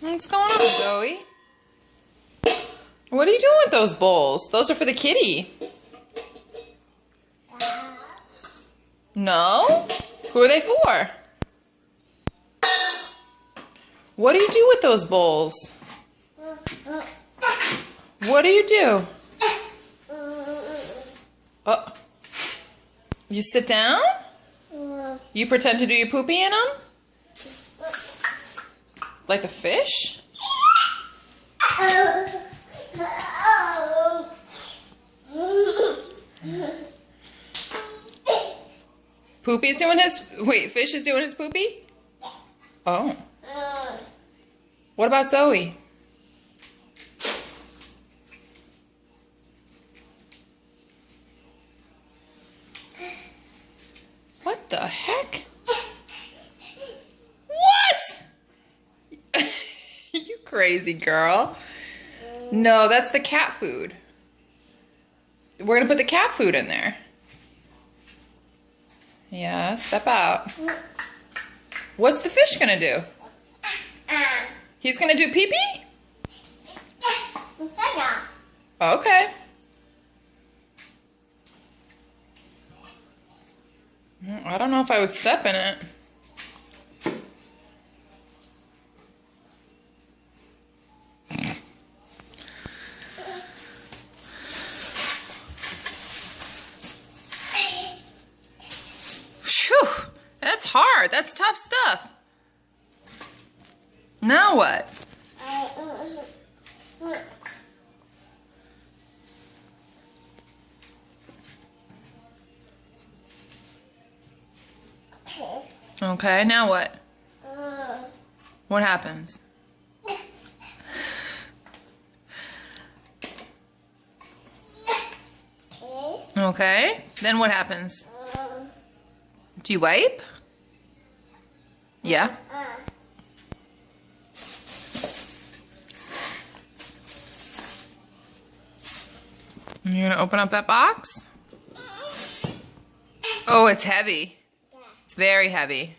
What's going on, Zoe? What are you doing with those bowls? Those are for the kitty. No? Who are they for? What do you do with those bowls? What do you do? Oh. You sit down? You pretend to do your poopy in them? Like a fish? Poopy's doing his... Wait, Fish is doing his poopy? Oh. What about Zoe? What the heck? What? You crazy girl. No, that's the cat food. We're going to put the cat food in there. Yeah, step out. What's the fish going to do? He's going to do pee-pee? Okay. I don't know if I would step in it. Phew, that's hard. That's tough stuff. Now what? Okay, now what? What happens? Okay, then what happens? Do you wipe? Yeah. You're gonna open up that box? Oh, it's heavy. It's very heavy.